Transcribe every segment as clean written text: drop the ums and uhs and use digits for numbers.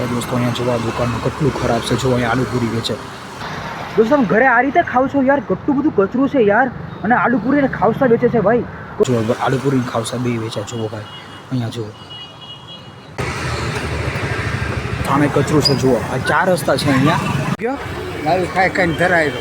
दोस्तों अँ जो दुकान કેટલું ખરાબ છે જો અહીં આલુપૂરી વેચે दोस्तों તમે ઘરે આ રીતે ખાવ છો યાર કેટલું બધું કચરું છે યાર અને આલુપૂરી ને ખાવસા વેચે છે ભાઈ જો આલુપૂરી ખાવસા બે વેચે જુઓ ભાઈ અહીંયા જુઓ સામે કચરું છે જુઓ આ ચાર રસ્તા છે અહીંયા ગયો મારું ખાઈ ખાઈને ધરાય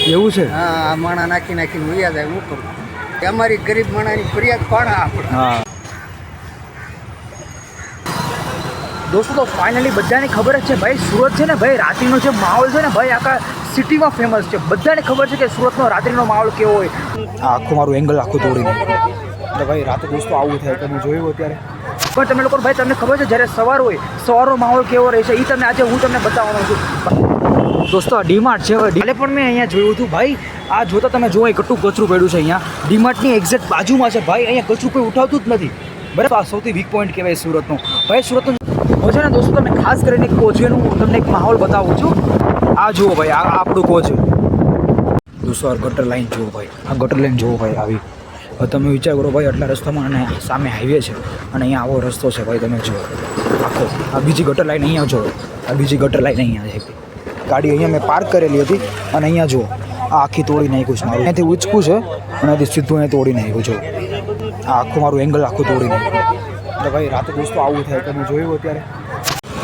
એવું છે હા માણા નાખી નાખીને વૈયા જાય હું કરું અમારી ગરીબ માણાની ફરિયાદ કોણ આપણે હા दोस्तों तो फाइनली बधाने खबर है भाई सूरत है भाई रात्रिनो जो माहौल है भाई आखा सिटी में फेमस है बधाने खबर है कि सूरत में रात्रिनो माहौल केवो होय आखो मारू एंगल आखो तोड़ी એટલે ભાઈ રાતે દોસ્તો આવું થાય તમે જોયું અત્યારે પણ તમે લોકો ભાઈ તમને ખબર છે જ્યારે સવાર હોય સવારનો માહોલ કેવો રહે છે એ તમને આજે હું તમને બતાવવાનો છું દોસ્તો આ ડીમાર્ટ છે કાલે પણ મેં અહીંયા જોયું હતું ભાઈ આ જોતા તમે જો કેટલું કચરું પડ્યું છે અહીંયા ડીમાર્ટની એક્ઝેક્ટ બાજુમાં છે ભાઈ અહીંયા કચરું કોઈ ઉઠાવતું જ નથી બરાબર આ સૌથી વીક પોઈન્ટ કહેવાય સુરતનો ભાઈ સુરતનો છે ને દોસ્તો તમે ખાસ કરીને કોચવેનું તમને એક માહોલ બતાવું છું આ જુઓ ભાઈ આ આપણું કોચ દોસ્તો આ ગટર લાઈન જુઓ ભાઈ આ ગટર લાઈન જુઓ ભાઈ આવી તમે વિચાર કરો ભાઈ આટલા રસ્તામાં અને સામે હાઈવે છે અને અહીંયા આવો રસ્તો છે ભાઈ તમે જુઓ આખો આ બીજી ગટર લાઈન અહીંયા જુઓ આ બીજી ગટર લાઈન અહીંયા છે ગાડી અહીંયા મેં પાર્ક કરેલી હતી અને અહીંયા જુઓ આ આખી તોડી નાખ્યું છે મારું અહીંયાથી ઊંચકું છે અને અહીંથી સીધું અહીંયા તોડી નાખ્યું છે આ આખું મારું એંગલ આખું તોડી નાખ્યું એટલે ભાઈ રાતે દોસ્તો આવું થાય તમે જોયું અત્યારે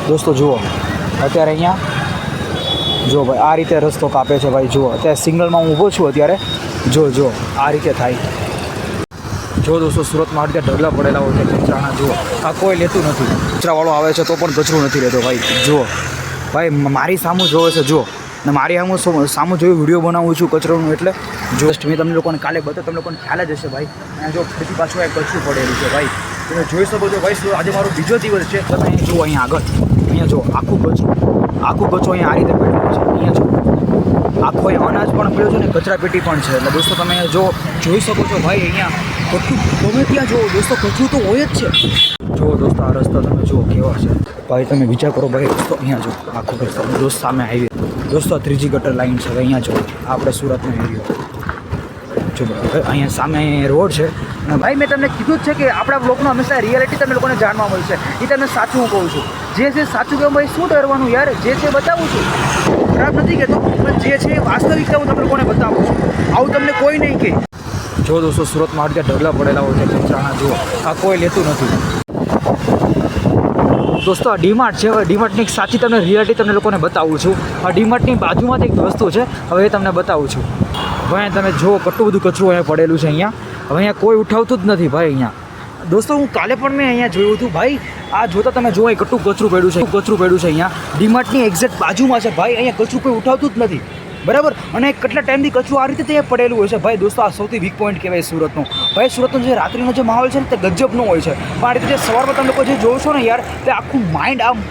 દોસ્તો જુઓ અત્યારે અહીંયા જો ભાઈ આ રીતે રસ્તો કાપે છે ભાઈ જુઓ અત્યારે સિગ્નલમાં હું ઊભો છું અત્યારે જો આ રીતે થાય જો દોસ્તો સુરતમાં આ રીતે ઢગલા પડેલા હોય છે કચરાના જુઓ આ કોઈ લેતું નથી કચરાવાળો આવે છે તો પણ કચરું નથી લેતો ભાઈ જુઓ ભાઈ મારી સામું જોવે છે જુઓ ને મારી સામું જોયું વિડીયો બનાવું છું કચરાનું એટલે જસ્ટ મેં તમને લોકોને કાલે બતાવ્યું તમને લોકોને ખ્યાલ જ હશે ભાઈ અને જો ફરીથી પાછું આ કચરું પડેલું છે ભાઈ તમે જોઈ શકો છો ભાઈ આજે મારો બીજો દિવસ છે તમે જુઓ અહીંયા આગળ અહીંયા જો આખું કચરું અહીંયા આ રીતે પડ્યું છે અહીંયા જો આખો અનાજ પણ પડ્યો છે ને કચરા પેટી પણ છે એટલે દોસ્તો તમે જો જોઈ શકો છો ભાઈ અહીંયા કચરું ગમે ત્યાં જુઓ દોસ્તો કચરું તો હોય જ છે જુઓ દોસ્તો આ રસ્તા તમે જુઓ કેવા છે ભાઈ તમે વિચાર કરો ભાઈ દોસ્તો અહીંયા જો આખો રસ્તો દોસ્ત સામે હાઈવે દોસ્તો આ ત્રીજી ગટર લાઈન છે અહીંયા જો આપણે સુરતનો એરિયો જો અહીંયા સામે રોડ છે અને ભાઈ મેં તમને કીધું જ છે કે આપણા બ્લોગનો હંમેશા રિયાલિટી તમે લોકોને જાણવા મળશે એ તમને સાચું હું કહું છું જે છે સાચું કહું ભાઈ શું ડરવાનું યાર જે છે બતાવું છું ખરાબ નથી કહેતો પણ જે છે વાસ્તવિકતા હું તમે લોકોને બતાવું છું આવું તમને કોઈ નહીં કહે જો દોસ્તો સુરતમાં આ રીતે ઢગલા પડેલા હોય છે કચરાના જુઓ આ કોઈ લેતું નથી દોસ્તો આ ડીમાર્ટ છે હવે ડીમાર્ટની એક સાચી તમને રિયાલિટી તમને લોકોને બતાવું છું આ ડીમાર્ટની બાજુમાં જ એક વસ્તુ છે હવે એ તમને બતાવું છું ભાઈ તમે જો કેટલું બધું કચરું અહીંયા પડેલું છે અહીંયા હવે અહીંયા કોઈ ઉઠાવતું જ નથી ભાઈ અહીંયા દોસ્તો હું કાલે પણ મેં અહીંયા જોયું હતું ભાઈ આ જોતા તમે જો કેટલું કચરું પડ્યું છે અહીંયા ડીમાર્ટની એક્ઝેક્ટ બાજુમાં છે ભાઈ અહીંયા કચરું કોઈ ઉઠાવતું જ નથી બરાબર અને કેટલા ટાઈમથી કચરું આ રીતે ત્યાં પડેલું હોય છે ભાઈ દોસ્તો આ સૌથી વીક પોઈન્ટ કહેવાય સુરતનો ભાઈ સુરતનો જે રાત્રિનો જે માહોલ છે ને તે ગજબનો હોય છે પણ આ રીતે જે સવારમાં તમે લોકો જે જોવો છો ને યાર તે આખું માઇન્ડ આમ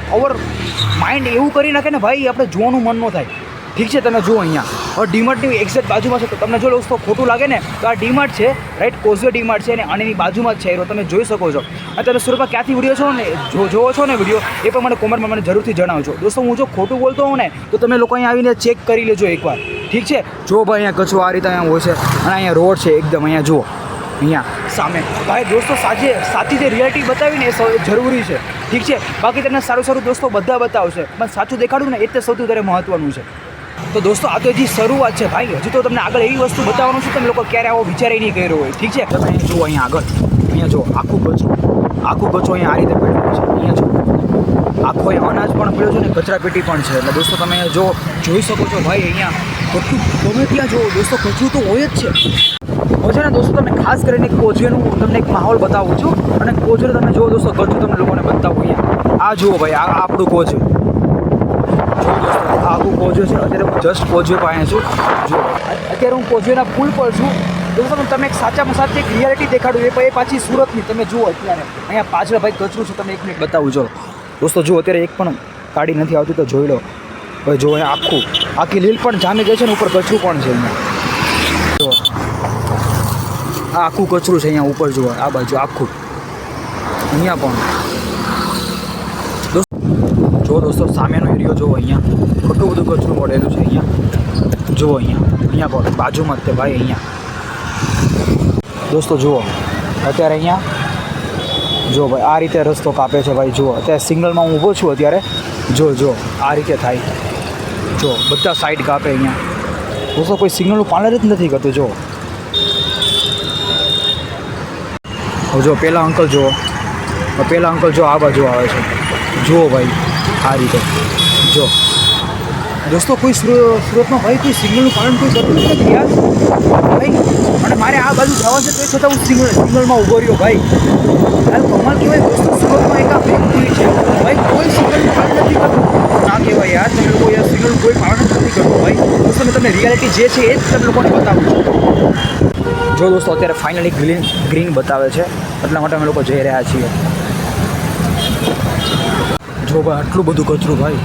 માઇન્ડ એવું કરી નાખે ને ભાઈ આપણે જોવાનું મન ન થાય ઠીક છે તમે જુઓ અહીંયા હવે ડીમાર્ટની એક્ઝેક્ટ બાજુમાં છે તો તમને જો દોસ્તો ખોટું લાગે ને તો આ ડીમાર્ટ છે રાઈટ કોઝવે ડીમાર્ટ છે અને આની બાજુમાં જ છે એ તમે જોઈ શકો છો અને તમે સુરતમાં ક્યાંથી વિડીયો છો ને જોવો છો ને વિડીયો એ પણ મને કોમેન્ટમાં મને જરૂરથી જણાવજો દોસ્તો હું જો ખોટું બોલતો હોઉં ને તો તમે લોકો અહીંયા આવીને ચેક કરી લેજો એકવાર ઠીક છે જો ભાઈ અહીંયા કચરો આ રીતે અહીંયા હોય છે અને અહીંયા રોડ છે એકદમ અહીંયા જુઓ અહીંયા સામે ભાઈ દોસ્તો સાચી જે રિયાલિટી બતાવીને એ જરૂરી છે ઠીક છે બાકી તમને સારું દોસ્તો બધા બતાવશે પણ સાચું દેખાડું ને એ જ સૌથી વધારે મહત્ત્વનું છે તો દોસ્તો આ તો હજી શરૂઆત છે ભાઈ હજી તો તમને આગળ એવી વસ્તુ બતાવવાનું છે તમે લોકો ક્યારે આવો વિચારે નહીં કર્યો હોય ઠીક છે તમે અહીંયા જુઓ અહીંયા આગળ અહીંયા જો આખું કચરું અહીંયા આ રીતે પડ્યું છે અહીંયા જો આખો અનાજ પણ પડ્યો છે ને કચરા પેટી પણ છે એટલે દોસ્તો તમે જો જોઈ શકો છો ભાઈ અહીંયા કચરું ગમે ત્યાં જુઓ દોસ્તો કચરું તો હોય જ છે છે ને દોસ્તો તમે ખાસ કરીને કોચવેનું તમને એક માહોલ બતાવું છું અને કોચવે તમે જુઓ દોસ્તો કચરું તમને લોકોને બતાવું અહીંયા આ જુઓ ભાઈ આ આપણું કોચ આખું કોચવે છે અત્યારે હું જસ્ટ કોચવે પાસે છું જો અત્યારે હું કોચવેના પુલ પર છું દોસ્તો તમે એક સાચામાં સાચી એક રિયાલિટી દેખાડું એ પાછી સુરતની તમે જુઓ અત્યારે અહીંયા પાછળ ભાઈ કચરું છે તમે એક મિનિટ બતાવું છો દોસ્તો જુઓ અત્યારે એક પણ ગાડી નથી આવતી તો જોઈ લો ભાઈ જો અહીંયા આખી લીલ પણ જામી ગઈ છે ને ઉપર કચરું પણ છે અહીંયા જો આ આખું કચરું છે અહીંયા ઉપર જુઓ આ બાજુ આખું અહીંયા પણ જો દોસ્તો સામેનો એરિયો જુઓ અહીંયા કેટલું બધું કચરું પડેલું છે અહીંયા જુઓ અહીંયા પણ બાજુમાં જ તે ભાઈ અહીંયા દોસ્તો જુઓ અત્યારે અહીંયા જો ભાઈ આ રીતે રસ્તો કાપે છે ભાઈ. જુઓ અત્યારે સિગ્નલમાં હું ઊભો છું અત્યારે. જો આ રીતે થાય. જો બધા સાઈડ કાપે અહીંયા. દોસ્તો કોઈ સિગ્નલનું પાલન જ નથી કરતું. જો પેલા અંકલ જુઓ. આ બાજુ આવે છે. જુઓ ભાઈ આ રીતે. જો દોસ્તો કોઈ સુરતમાં ભાઈ કોઈ સિગ્નલનું પાલન કોઈ કરતું નથી યાર ભાઈ. અને મારે આ બાજુ જવા છે તો એ છતાં હું સિગ્નલમાં ઊભો રહ્યો ભાઈ. યાર કમાલ કહેવાય દોસ્તો. સુરતમાં એક આ ફેક્ટરી છે ભાઈ, કોઈ સિગ્નલનું પાલન નથી કરતું. ના કહેવાય યાર, તમે લોકો યાર સિગ્નલનું કોઈ પાલન જ નથી કરતું ભાઈ. દોસ્તો મેં તમને રિયાલિટી જે છે એ જ તમે લોકોને બતાવું છું. જો દોસ્તો અત્યારે ફાઇનલી ગ્રીન બતાવે છે એટલા માટે અમે લોકો જઈ રહ્યા છીએ. જો ભાઈ આટલું બધું કચરું ભાઈ.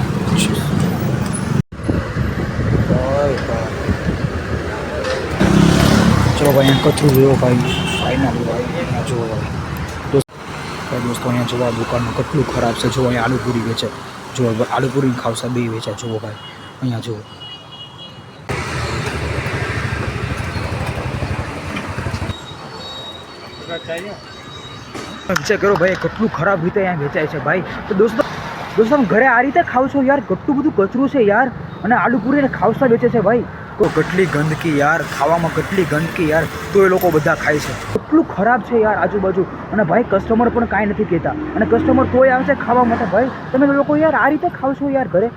ચલો ભાઈ અહીંયા કચરું જોયો ભાઈ. ફાઇનલી ભાઈ અહીંયા જુઓ ભાઈ. દોસ્તો અહીંયા જોવા દુકાનમાં કેટલું ખરાબ છે. જો અહીંયા આલુપુરી વેચે. જો આલુપુરી ખાવસા બે વેચાય. જુઓ ભાઈ અહીંયા જુઓ. વિચાર કરો ભાઈ કેટલું ખરાબ રીતે અહીંયા વેચાય છે ભાઈ. તો દોસ્તો તમે ઘરે આ રીતે ખાવ છો યાર? કેટલું બધું કચરું છે યાર. અને આલુપુરીને ખાવસા વેચે છે ભાઈ. તો કેટલી ગંદકી યાર, ખાવામાં કેટલી ગંદકી યાર. તો એ લોકો બધા ખાય છે. કેટલું ખરાબ છે યાર આજુબાજુ. અને ભાઈ કસ્ટમર પણ કાંઈ નથી કહેતા. અને કસ્ટમર તોય આવે છે ખાવા માટે ભાઈ. તમે લોકો યાર આ રીતે ખાવ છો યાર ઘરે?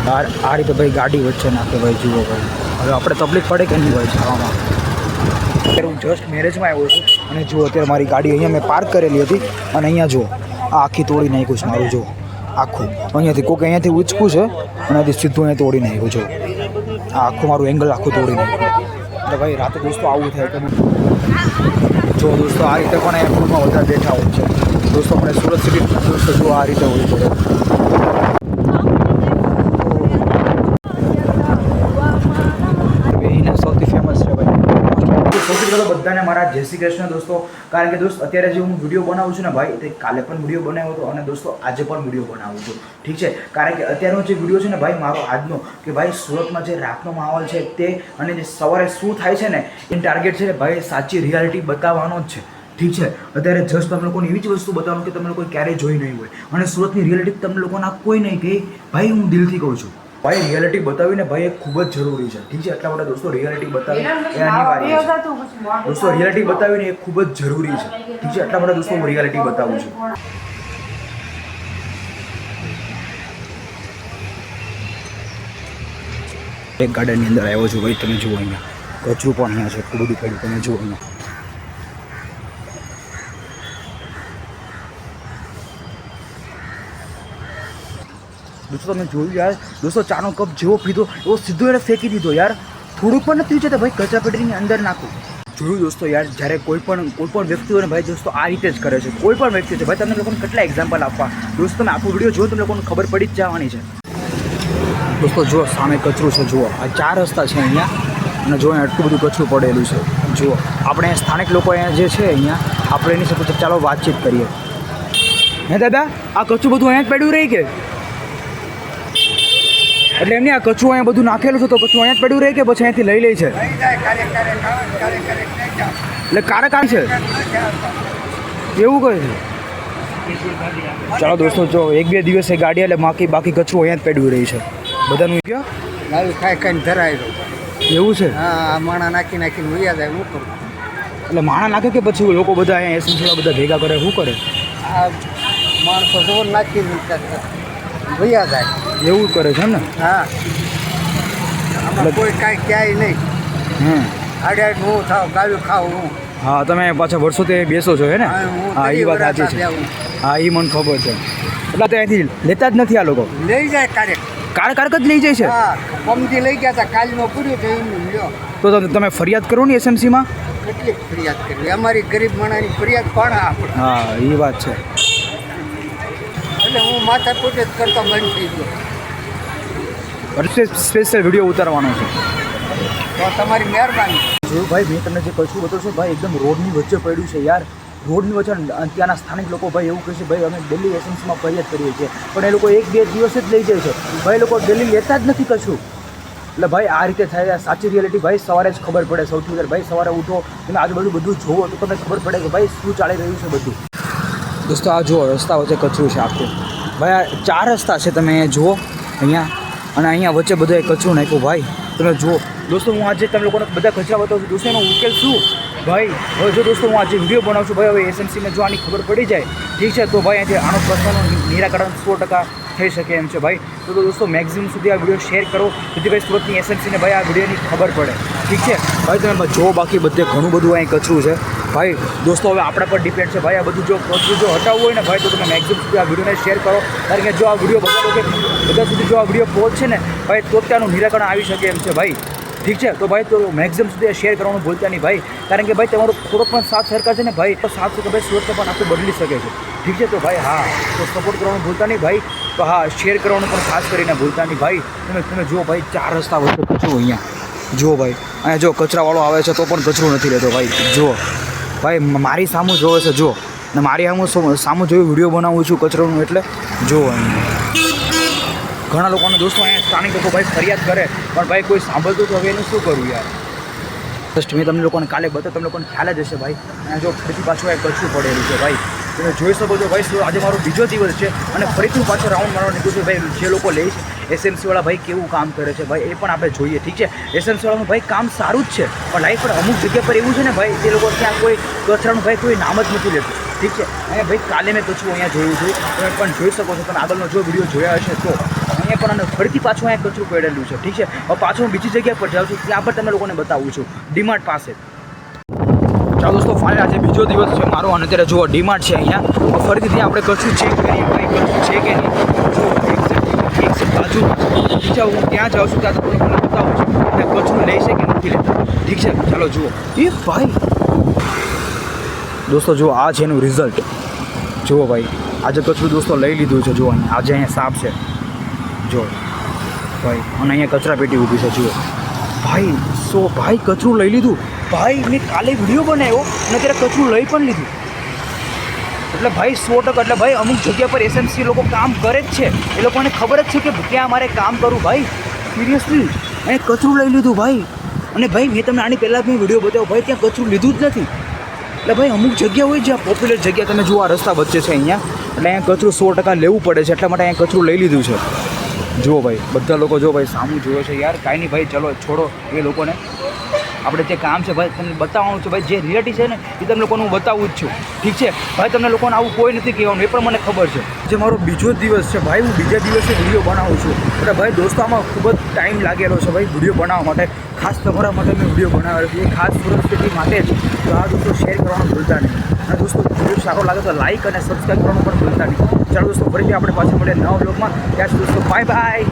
યાર આ રીતે ભાઈ ગાડી વચ્ચે નાખે ભાઈ. જુઓ ભાઈ હવે આપણે તકલીફ પડે કે નહીં ભાઈ ખાવામાં. અત્યારે હું જસ્ટ મેરેજમાં આવ્યો છું અને જુઓ અત્યારે મારી ગાડી અહીંયા મેં પાર્ક કરેલી હતી અને અહીંયા જુઓ આ આખી તોડી નાખ્યું છે મારું. જુઓ આખું અહીંયાથી કોઈક અહીંયાથી ઉચકું છે અને અહીંયાથી સીધું અહીંયા તોડી નાખ્યું. જો આ આખું મારું એંગલ આખું તોડી નાખ્યું. એટલે ભાઈ રાતે દોસ્તો આવું થાય કે જો દોસ્તો આ રીતે પણ અહીંયા ફૂલમાં વધારે બેઠા હોય છે દોસ્તો. આપણે સુરત સિટી દોસ્તો જો આ રીતે હોય છે. સૌથી ફેમસ છે ભાઈ. સૌથી પહેલાં બધાને મારા જય શ્રી કૃષ્ણ દોસ્તો. કારણ કે દોસ્ત અત્યારે જે હું વિડીયો બનાવું છું ને ભાઈ, તે કાલે પણ વિડીયો બનાવ્યો હતો અને દોસ્તો આજે પણ વિડીયો બનાવું છું. ઠીક છે, કારણ કે અત્યારનો જે વિડીયો છે ને ભાઈ મારો આજનો, કે ભાઈ સુરતમાં જે રાતનો માહોલ છે તે અને જે સવારે શું થાય છે ને એ ટાર્ગેટ છે ને ભાઈ સાચી રિયાલિટી બતાવવાનો જ છે. ઠીક છે, અત્યારે જસ્ટ તમે લોકોને એવી જ વસ્તુ બતાવવાનું કે તમે લોકો ક્યારેય જોઈ નહીં હોય. અને સુરતની રિયાલિટી તમે લોકોને કોઈ નહીં કહે ભાઈ. હું દિલથી કહું છું ભાઈ, રિયાલિટી બતાવીને ભાઈ એ ખૂબ જ જરૂરી છે. ઠીક છે, એટલા માટે દોસ્તો રિયાલિટી બતાવી એ અનિવાર્ય છે. દોસ્તો રિયાલિટી બતાવીને એ ખૂબ જ જરૂરી છે. ઠીક છે, એટલા માટે દોસ્તો હું રિયાલિટી બતાવું છું. એક ગાર્ડનની અંદર આવ્યો છું ભાઈ. તમે જુઓ અહીંયા કચરું પણ અહીંયા છે એટલું બધું પડ્યું. તમે જુઓ અહીંયા દોસ્તો તમે જોયું યાર. દોસ્તો ચાનો કપ જેવો પીધો એવો સીધો એને ફેંકી દીધો યાર. થોડુંક પણ નથી વિચારતા ભાઈ કચરા પેટીની અંદર નાખું. જોયું દોસ્તો યાર, જ્યારે કોઈ પણ વ્યક્તિઓને ભાઈ દોસ્તો આ રીતે જ કરે છે. કોઈ પણ વ્યક્તિ છે ભાઈ. તમને લોકોને કેટલા એક્ઝામ્પલ આપવા દોસ્તો. તમે આખો વિડીયો જુઓ, તમને લોકોને ખબર પડી જ જવાની છે. દોસ્તો જુઓ સામે કચરું છે. જુઓ આ 4 રસ્તા છે અહીંયા અને જો અહીંયા આટલું બધું કચરું પડેલું છે. જુઓ આપણે સ્થાનિક લોકો અહીંયા જે છે અહીંયા, આપણે એની સાથે ચાલો વાતચીત કરીએ. હે દાદા, આ કચરું બધું અહીંયા જ પડ્યું રહી કે? એટલે એમને આ કચરું અહીંયા બધું નાખેલું છે તો કચરું અહીંયા જ પડ્યું રહે કે પછી અહીંયાથી લઈ લે છે? એટલે કારક છે એવું કહે છે. ચાલો દોસ્તો જો 1-2 દિવસે ગાડી એટલે બાકી કચરું અહીંયા જ પડ્યું રહી છે બધાનું. ક્યાં લાવી ખાઈ ધરાય એવું છે? હા, માણા નાખીને વૈયા જાય. હું કરું એટલે માણા નાખે કે પછી લોકો બધા અહીંયા એસએમસીવાળા બધા ભેગા કરે શું કરે? આ માણસો જોર નાખી વૈયા જાય એવું કરે છે ને? હા, આમાં કોઈ કાંઈ ક્યાંય નહીં. આડે હું થાવ ગાયું ખાવું હું. હા, તમે પાછા વર્ષોથી બેસો છો હે ને? હા, એ વાત સાચી છે. હા, એ મને ખબર છે. એટલે તો અહીંથી લેતા જ નથી આ લોકો. લઈ જાય કારક જ લઈ જાય છે. હા, પમથી લઈ ગયા હતા, કાલનો પૂર્યો છે એનું લ્યો. તો તમે ફરિયાદ કરો ને એસએમસીમાં? કેટલી ફરિયાદ કરવી? અમારી ગરીબ માણસની ફરિયાદ કોણ આપણે? હા, એ વાત છે. એટલે હું માથા પોતે જ કરતા બંધ થઈ ગયો. સ્પેશિયલ વિડીયો ઉતારવાનો છે તો તમારી મહેરબાની. જોયું ભાઈ, મેં તમને જે કચરું બતાવ્યું છે ભાઈ એકદમ રોડની વચ્ચે પડ્યું છે યાર. રોડની વચ્ચે ત્યાંના સ્થાનિક લોકો ભાઈ એવું કહે છે ભાઈ અમે દિલ્હી એસએમસીમાં ફરિયાદ કરીએ છીએ, પણ એ લોકો 1-2 દિવસ જ લઈ જાય છે ભાઈ. લોકો દિલ્હી લેતા જ નથી કચરું. એટલે ભાઈ આ રીતે થાય સાચી રિયાલિટી ભાઈ સવારે જ ખબર પડે. સૌથી વધારે ભાઈ સવારે ઉઠો તમે આજુબાજુ બધું જોવો તો તમને ખબર પડે કે ભાઈ શું ચાલી રહ્યું છે બધું. દોસ્તો આ જુઓ રસ્તા વચ્ચે કચરું છે આખું. ભાઈ આ 4 રસ્તા છે તમે જુઓ અહીંયા, અને અહીંયા વચ્ચે બધાએ કચરું નાખ્યું ભાઈ તમે જુઓ. દોસ્તો હું આજે તમે લોકોને બધા કચરા બતાવું છું. દોસ્તો એનો ઉકેલ શું ભાઈ? હવે જો દોસ્તો હું આજે વિડીયો બનાવું છું ભાઈ, હવે એસએમસીને જો આની ખબર પડી જાય ઠીક છે તો ભાઈ અહીંથી આનો પ્રશ્નનું નિરાકરણ 100% થઈ શકે એમ છે ભાઈ. તો દોસ્તો મેક્સિમમ સુધી આ વિડીયો શેર કરો જેથી ભાઈ સુરતની એસએમસીને ભાઈ આ વિડીયોની ખબર પડે ઠીક છે ભાઈ. તમે જો બાકી બધે ઘણું બધું અહીં કચરું છે ભાઈ. દોસ્તો હવે આપણા પર ડિપેન્ડ છે ભાઈ આ બધું જો કચરું જો હટાવવું હોય ને ભાઈ તો તમે મેક્સિમમ સુધી આ વિડીયોને શેર કરો. કારણ કે જો આ વિડીયો બધા સુધી જો આ વિડીયો પહોંચશે ને ભાઈ તો ત્યાંનું નિરાકરણ આવી શકે એમ છે ભાઈ ઠીક છે. તો ભાઈ તો મેક્સિમમ સુધી શેર કરવાનું ભૂલતા નહીં ભાઈ. કારણ કે ભાઈ તમારો થોડોક પણ સાથ સરકાર છે ને ભાઈ તો સાથ તો ભાઈ સુરતને પણ આખું બદલી શકે છે ઠીક છે. તો ભાઈ હા તો સપોર્ટ કરવાનું ભૂલતા નહીં ભાઈ. તો હા શેર કરવાનું પણ ખાસ કરીને ભૂલતા નહીં ભાઈ. તમે જુઓ ભાઈ 4 રસ્તા વચ્ચે કચરું અહીંયા જુઓ ભાઈ. અહીંયા જો કચરાવાળો આવે છે તો પણ કચરું નથી રહેતો ભાઈ. જુઓ ભાઈ મારી સામું જોવે છે જુઓ ને મારી સામું જોયું વિડીયો બનાવું છું કચરાનું એટલે જુઓ અહીંયા ઘણા લોકોને દોસ્તો અહીંયા સ્થાનિક લોકો ભાઈ ફરિયાદ કરે પણ ભાઈ કોઈ સાંભળતું તો હવે એનું શું કરવું યાર. જસ્ટ મેં તમને લોકોને કાલે બતાવ્યું તમને લોકોને ખ્યાલ જ હશે ભાઈ. અહીંયા જો ફરીથી પાછું એક કચરું પડેલું છે ભાઈ તમે જોઈ શકો છો ભાઈ. આજે મારો બીજો દિવસ છે અને ફરીથી પાછો રાઉન્ડ મારવા નીકળ્યું છે ભાઈ. જે લોકો લે છે એસએમસીવાળા ભાઈ કેવું કામ કરે છે ભાઈ એ પણ આપણે જોઈએ ઠીક છે. એસએમસીવાળાનું ભાઈ કામ સારું જ છે પણ લાઈફ પર અમુક જગ્યા પર એવું છે ને ભાઈ એ લોકો ત્યાં કોઈ કચરાનું ભાઈ કોઈ નામ જ નથી લેતું ઠીક છે. અહીંયા ભાઈ કાલે મેં કચરું અહીંયા જોયું છે તમે પણ જોઈ શકો છો. તમે આગળનો જો વિડીયો જોયા હશે તો અહીંયા પણ ફરીથી પાછું અહીંયા કચરું પડેલું છે ઠીક છે. હવે પાછું હું બીજી જગ્યા પર જાઉં છું ત્યાં પર તમે લોકોને બતાવું છું ડીમાર્ટ પાસે. ચાલો દોસ્તો ફાઇનલ આજે બીજો દિવસ છે મારો અને અત્યારે જુઓ ડીમાર્ટ છે અહીંયા. ફરીથી ત્યાં આપણે કચરું ચેક કરીએ ભાઈ કચરું છે કે નહીં. જો એક બાજુ બીજા હું ત્યાં જાઉં છું ત્યાં તમને બતાવું છું ત્યાં કચરું લે છે કે નથી લેતા ઠીક છે. ચાલો જુઓ એ ભાઈ દોસ્તો જુઓ આ છે એનું રિઝલ્ટ જુઓ ભાઈ. આજે કચરું દોસ્તો લઈ લીધું છે જુઓ અહીંયા આજે અહીંયા સાફ છે જુઓ ભાઈ અને અહીંયા કચરા પેટી ઊભી છે જુઓ ભાઈ. ભાઈ કચરું લઈ લીધું ભાઈ. મેં કાલે વિડીયો બનાવ્યો અને અત્યારે કચરું લઈ પણ લીધું એટલે ભાઈ 100% એટલે ભાઈ અમુક જગ્યા પર એસએમસી લોકો કામ કરે જ છે. એ લોકોને ખબર જ છે કે ક્યાં મારે કામ કરવું ભાઈ. સિરિયસલી અહીંયા કચરું લઈ લીધું ભાઈ. અને ભાઈ મેં તમને આની પહેલાં મેં વિડીયો બતાવ્યો ભાઈ ત્યાં કચરું લીધું જ નથી. એટલે ભાઈ અમુક જગ્યા હોય જ્યાં પોપ્યુલર જગ્યા તમે જુઓ આ રસ્તા વચ્ચે છે અહીંયા એટલે અહીંયા કચરું 100% લેવું પડે છે એટલા માટે અહીંયા કચરું લઈ લીધું છે. જુઓ ભાઈ બધા લોકો જો ભાઈ સામું જોવે છે યાર. કાંઈ નહીં ભાઈ ચલો છોડો એ લોકોને. આપણે જે કામ છે ભાઈ તમને બતાવવાનું છે ભાઈ. જે રિયાલિટી છે ને એ તમને લોકોને હું બતાવું જ છું ઠીક છે ભાઈ. તમને લોકોને આવું કોઈ નથી કહેવાનું એ પણ મને ખબર છે. જે મારો બીજો દિવસ છે ભાઈ હું બીજા દિવસે વિડીયો બનાવું છું એટલે ભાઈ દોસ્તો આમાં ખૂબ જ ટાઈમ લાગેલો છે ભાઈ વિડીયો બનાવવા માટે. ખાસ તમારા માટે મેં વિડીયો બનાવેલો છે એ ખાસ સુરત સિટી માટે જ. તો આ દોસ્તો શેર કરવાનું ભૂલતા નહીં અને દોસ્તો વિડીયો સારો લાગે તો લાઇક અને સબસ્ક્રાઈબ કરવાનું પણ ભૂલતા નહીં. ચાલો દોસ્તો ફરીથી આપણે પાછા મળીએ નવા બ્લોગમાં. ત્યાં સુધી દોસ્તો બાય બાય.